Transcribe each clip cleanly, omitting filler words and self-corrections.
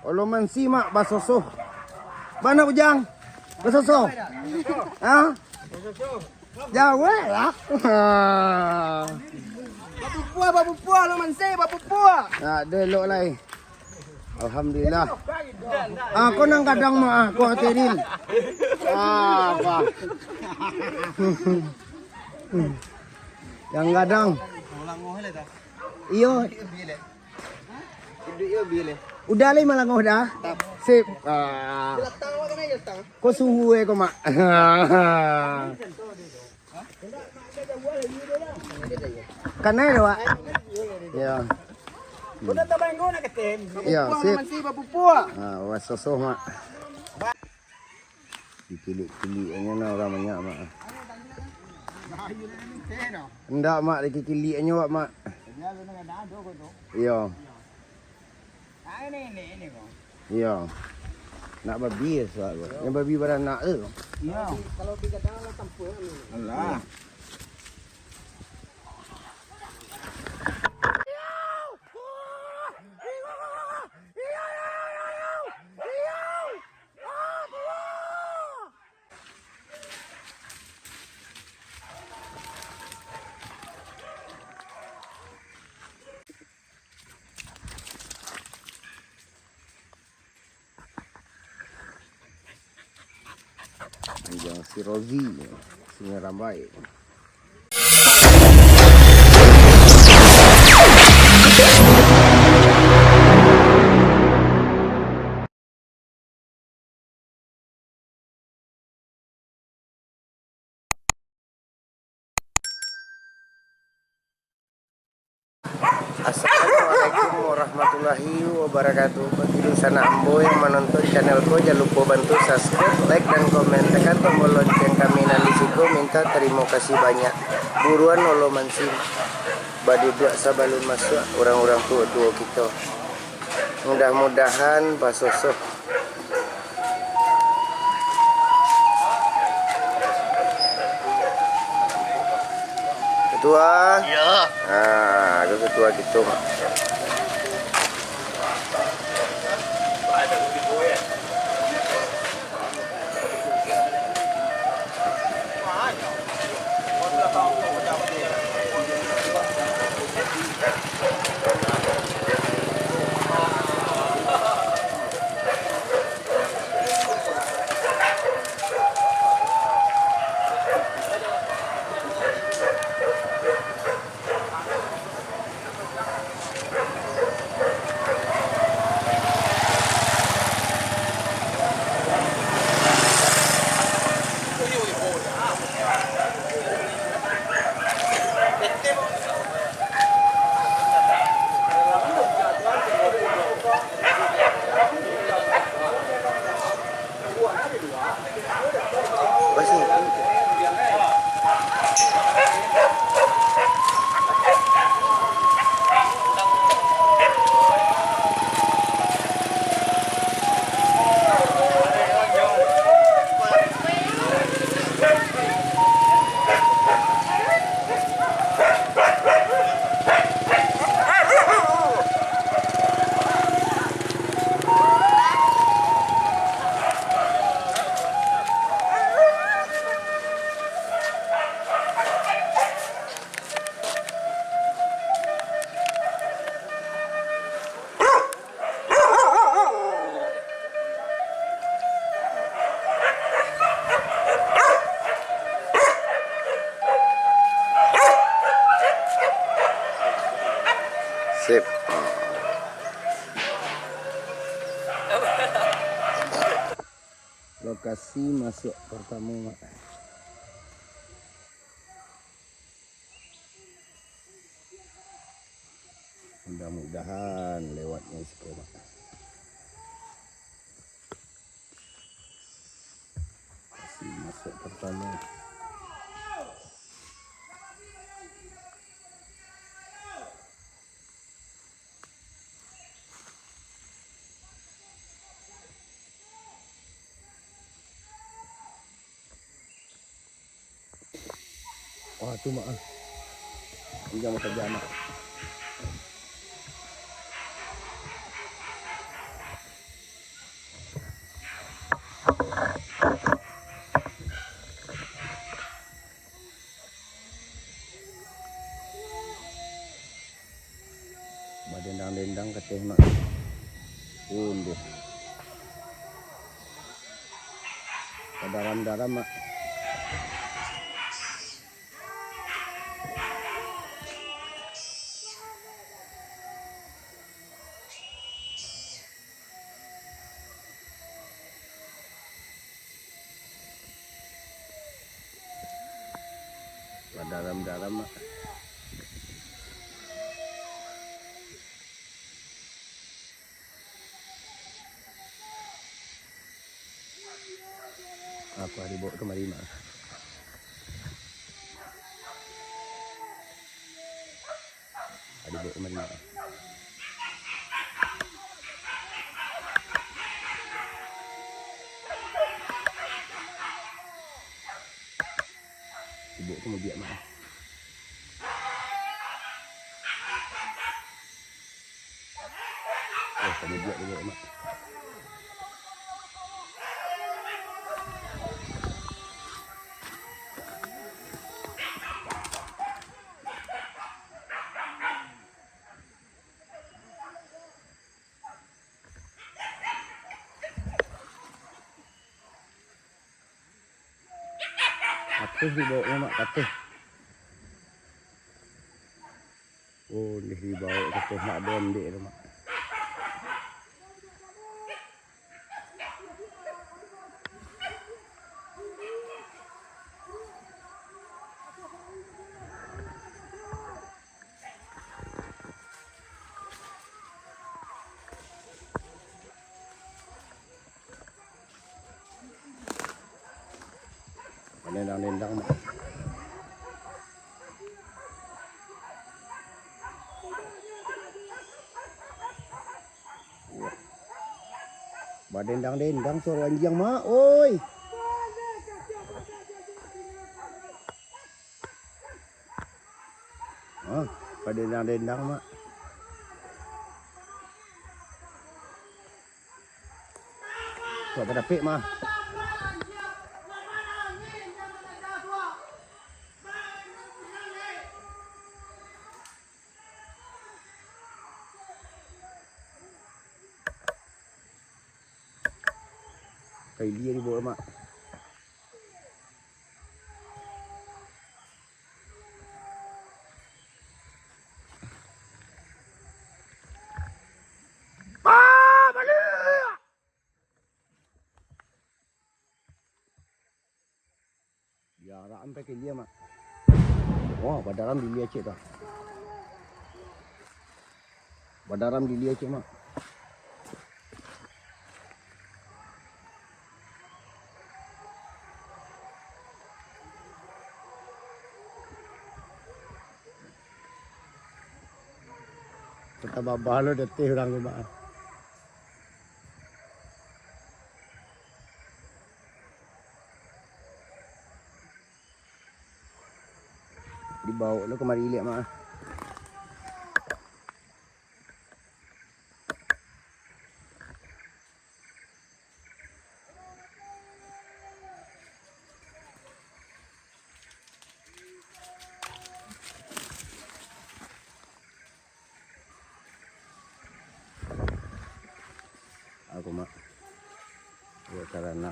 Olomansi mak basoso. Mana bujang? Basoso. Ha? Jawa lah. Babu puah olomansi, babu puah. Nah, delok lai. Alhamdulillah. Aku nang kadang mak aku hatirin. Apa? Yang kadang. Iyo. Udah lagi malah ngoh dah. Sip. Kau suhu kau mak. Kanai dah pak. Ya. Udah tambah ngoh nak ketem. Ya, sip. Olomansi babu puah. Wasoso mak. Dikili-kili nya orang banyak mak. Enggak mak, dikili-kili nya mak. Iya. Ini kok. Iya. Nak babi soal. Yang babi beranak tu. Iya. Kalau 3 tahun lah campur. Alah. Yang si Rozi, si Rambai. Assalamualaikum warahmatullahi wabarakatuh. Bagi sana ambo yang menonton channelku, jangan lupa bantu subscribe, like dan komen, tekan tombol lonceng kami nalisiko. Minta terima kasih banyak. Buruan olomansi badi dua sabalun masuk orang-orang tua-tua kita. Mudah-mudahan basoso. Ketua. Ya. Itu ketua gitu, Mak. Sip. Lokasi masuk pertama, Mak. Mudah-mudahan lewatnya sekolah. Lokasi masuk pertama. Wah, tu mak. Jangan kerja anak. katih mak. Deh. Daram-daram mak. Daram-daram mak. Aku hari bawa kemari mak. Hari bawa kemari mak. Ibu tu mau biak mak. Oh, kamu biak dulu mak. Katih dibawa mak, katih. Oh, ni dibawa katih mak bondik tu mak. Lendang-lendang mak. Badendang-dendang suara anjing mak. Oi. Ah, badendang-dendang mak. Suara pada pik mak. Kayak dia dibawa mak. Jarak sampai ke dia mak. Wah, badaram di dia cik dah. Badaram di dia cik mak. Kita babah lo deteh orang tu mak. Dibawa lo kemari lihat mak. Aku mak. Ya karena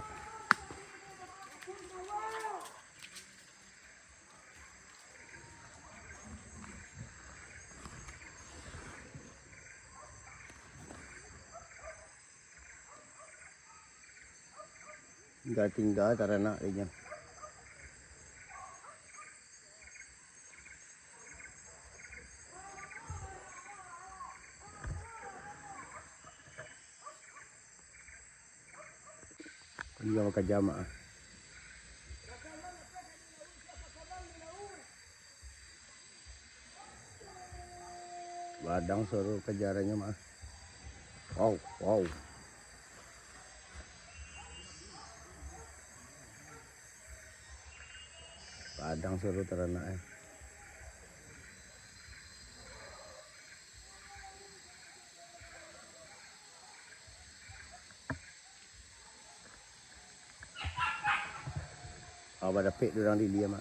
tinggal karena dia. Dia makan jamaah. Badang suruh kejarannya mah. Wow, wow. Badang suruh ternak. Pada pek orang di dia mak.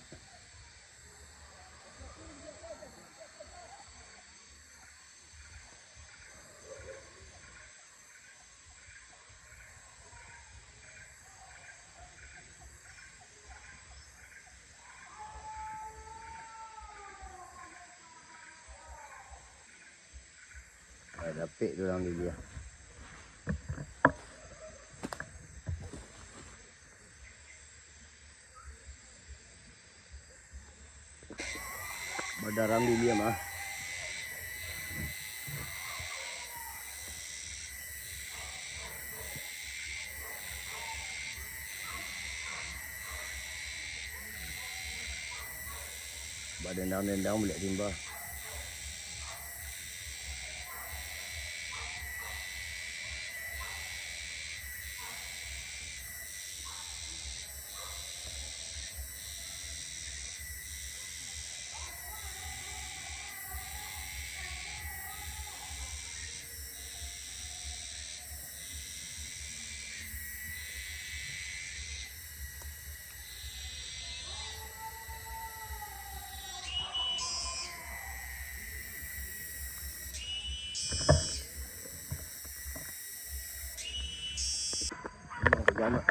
dapik tu orang dia. Badarang dia mah. Dendang boleh timba. Jamak.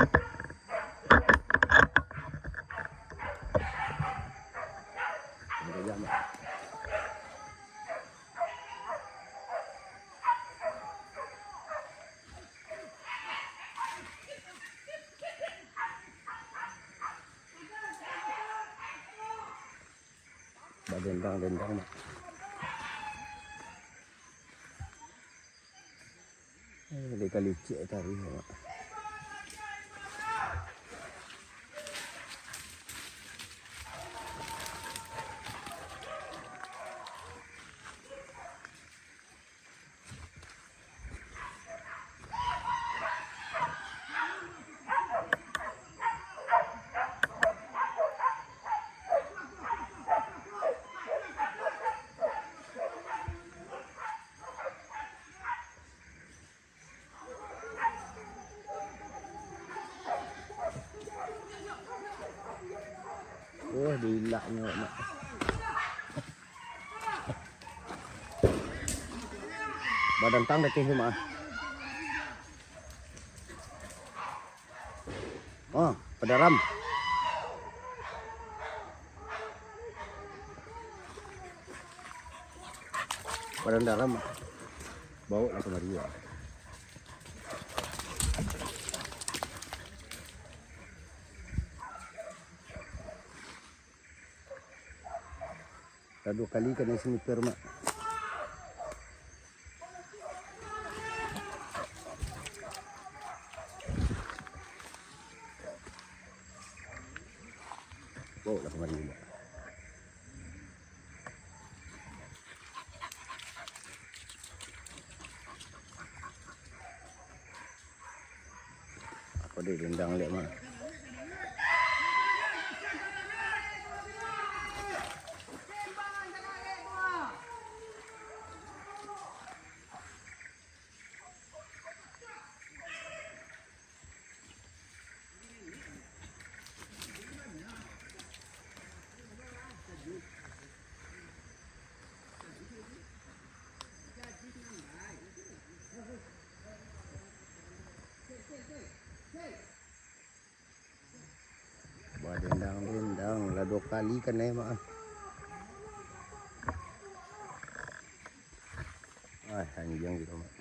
Jamak. Dendang mak. Dia kali cik tadi mak. Oh, dilaknya mak. Badan tang dah keh mak. Oh, padaram. Badan dalam mak. Bau lah kemari ya. Dah 2 kali kena sniper mak. Bau lah kemari mak. Apa dia dendang lihat mak. Dendang lah 2 kali kena mak. Anjing gitu mak.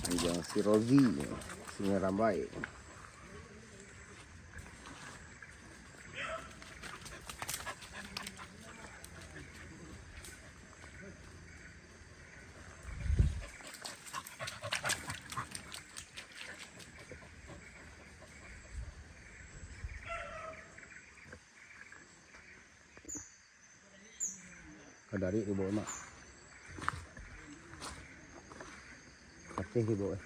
Anjing si Rozi, singa rambai. Kadari di bawah mak. Kasih di bawah.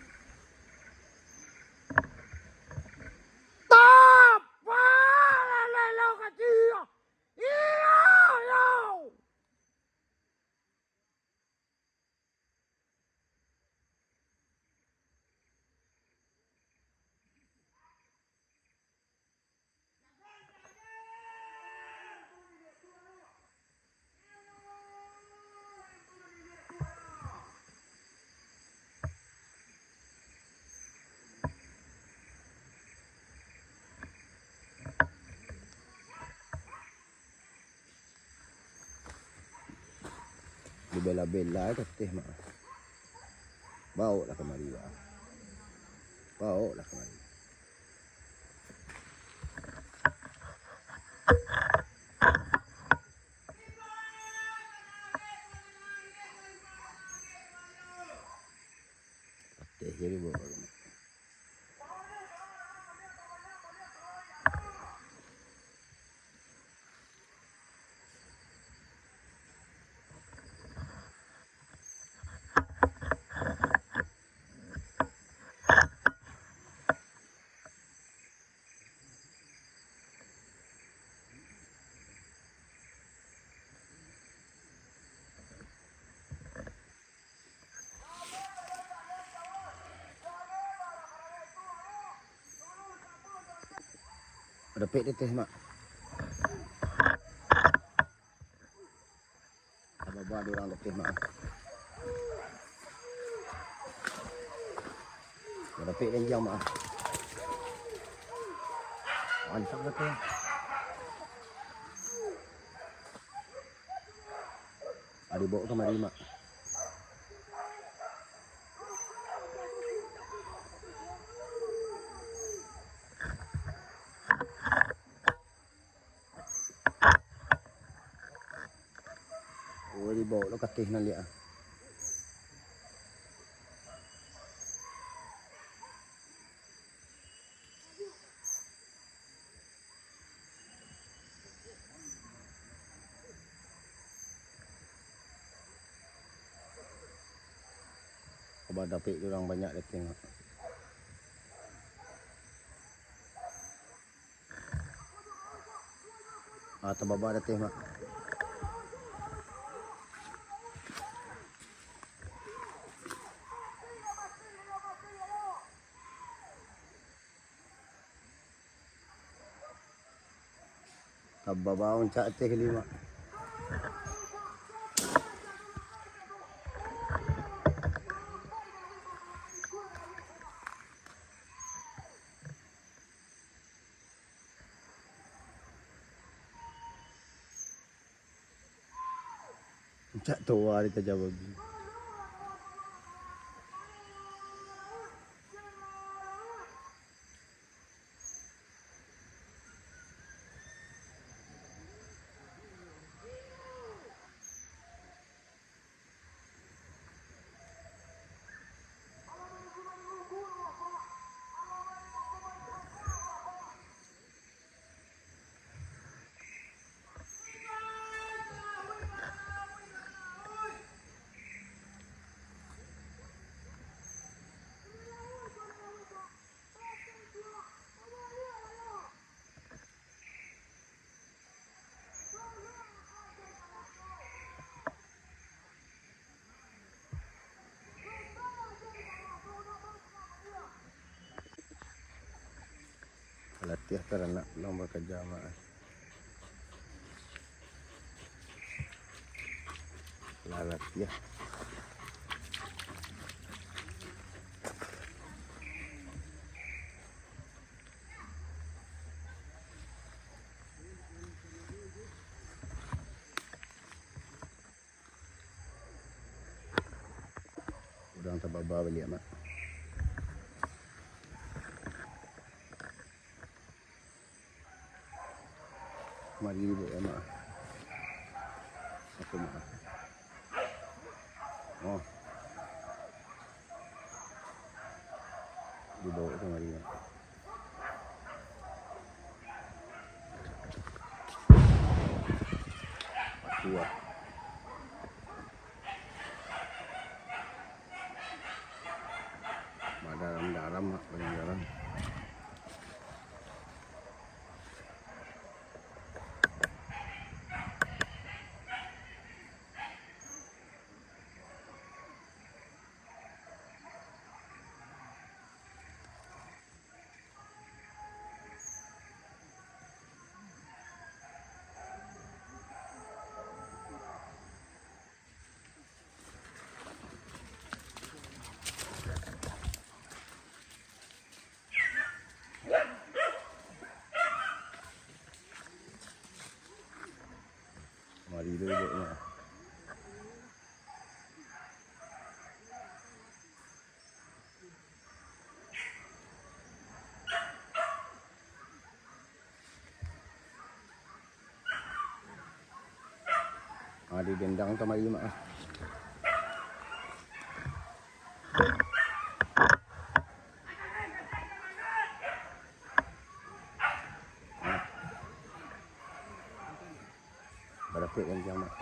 bela-bela teh mak. Bawa lah kemari ya. Bawa lah kemari. Teh jadi bawa. Ada pek dia teh mak. Apa ada orang letih mak. Ada pek lenjang mak. Mantap lah tu. Ada bawa kemari mak. Oh dibawa lo katih nak lihat. Kau dapik orang banyak dia tengok. Atau baba ada teh mak. Baba uncak teh lima. Uncak tua kita jawab. Latihan teranak lomba kejamaan. Latihan. Udah terbaba balik mak. Mari ibu ya mak. Aku mak. Oh. Dibawa ke mari mak. Kuat. Dalam mak, paling dalam. Ada dendang tu mari mak. Berapa yang jam mak?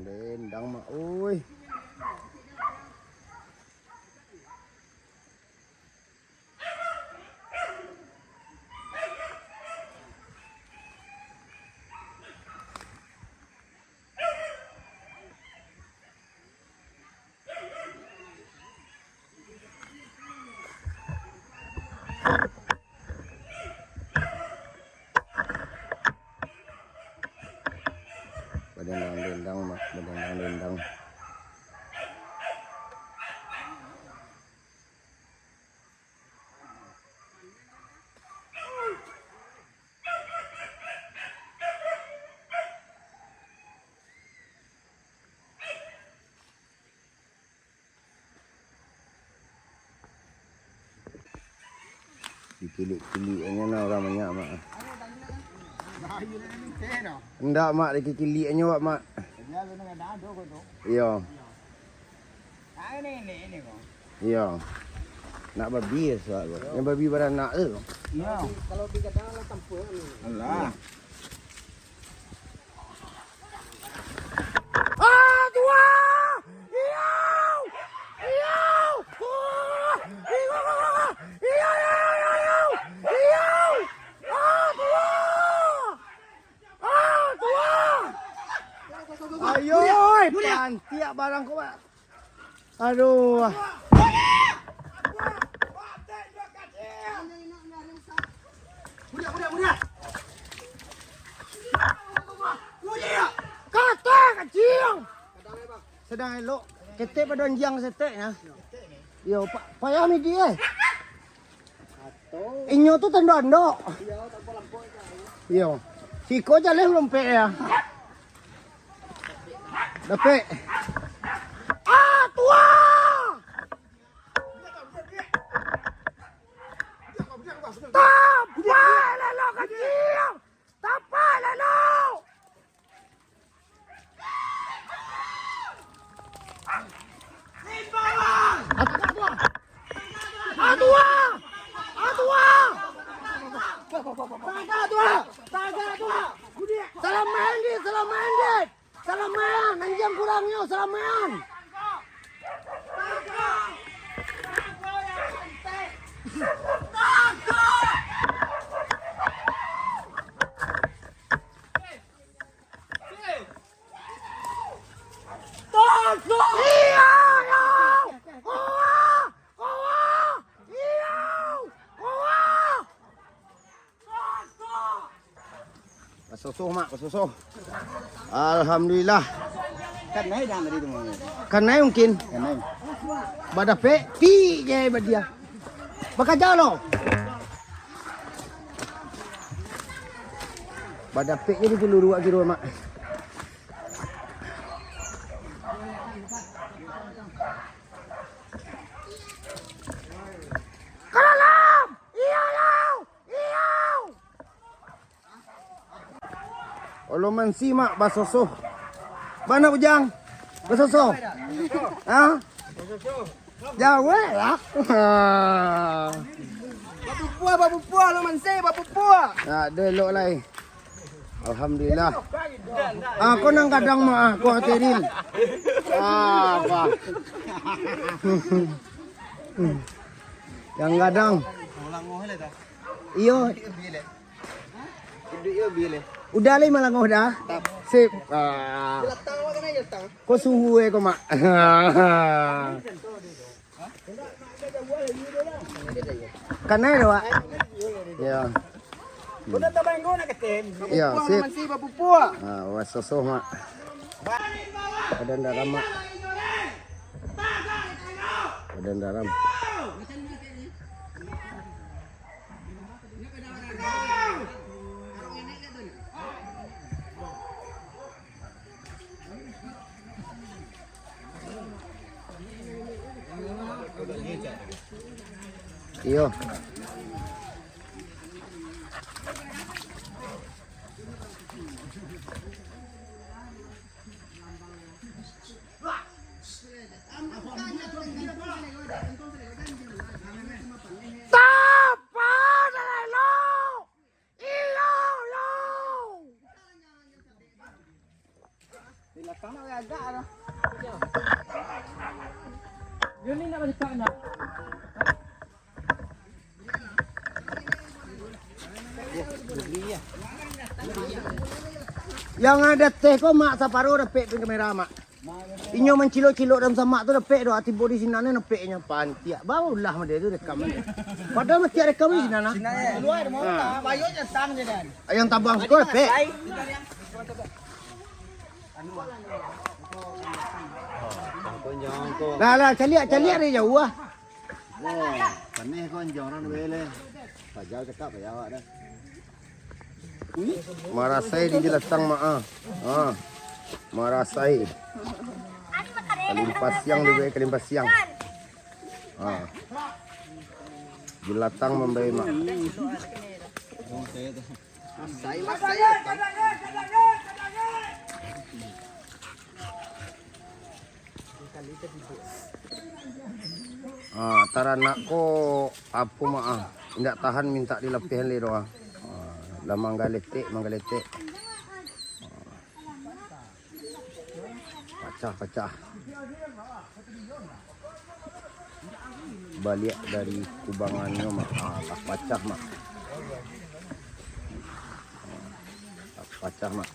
Dendang mak oi. Dendang mak, dendang. Dikilik-kiliknya nak orang banyak mak. Enggak mak, dikilik-kiliknya mak. Iya. Ini kok. Iya. Nak babi sebab yang babi beranak tu. Ya. Kalau tiga dalam tempur ni. Alah. Ayo, pantiak barang kau mak. Aduh. Kata kecil. Sedang elok. Ketek pada anjang setek ya. Yo, payah mi dia. Inyo tu tandok-tandok. Yo. Siko jalan lompe ya. Dapat. Tua. Tapai lalu kecil. Tapai lalu. Salaman, anjing kurangnya salaman. Susuh mak, susuh. Alhamdulillah. Kan naik dah tadi tu. Kan naik mungkin. Kan naik. Badak pe, pi je badia. Bakaja lo. Badak pe jadi dulu dua kilo mak. Kalalam! Iyaw! Iyaw! Olomansi mak basoso. Mana ujang? Basoso. Ha? Jawa lah. Babu puah lo manse, babu puah. Nah, delok lai. Alhamdulillah. Aku nang kadang mah aku hatirin. Apa? Yang kadang. Iyo. Udah lai malah ngoh dah. Sip. Kau suhu kau mak. Kanai dah, Pak. Ya. Udah tabang gua nak ketem. Ya, sip. Mansi babu puah. Ah, wasosoh mak. Badan dalam mak. Badan dalam. Iyo. Yun na balik ka na. Yang ada teh ko mak sa paro dapet pin kamera mak. Inyo mencilok-cilok dalam sama tu dapet do ati body sinana dapet nya pantia. Barulah made tu rekam. Padahal mesti rekam di sinana. Luar mo ta, bayo nya tang je dan. Ayang tabang ko dapet. Lah caliak dia jauh ah. Panih kon joran bele. Pajal cakap ya awak dah. Marasai di jelasang mak ah. Ha. Marasai. Kalimpas siang lebih kalimpas siang. Ha. Jelatang membayi mak. Ah, taranak ko apa mak tidak tahan minta dilepihan le doa. Dah manggaletik. Pecah. Balik dari kubangannya mak. Tak pecah mak. Tak pecah mak.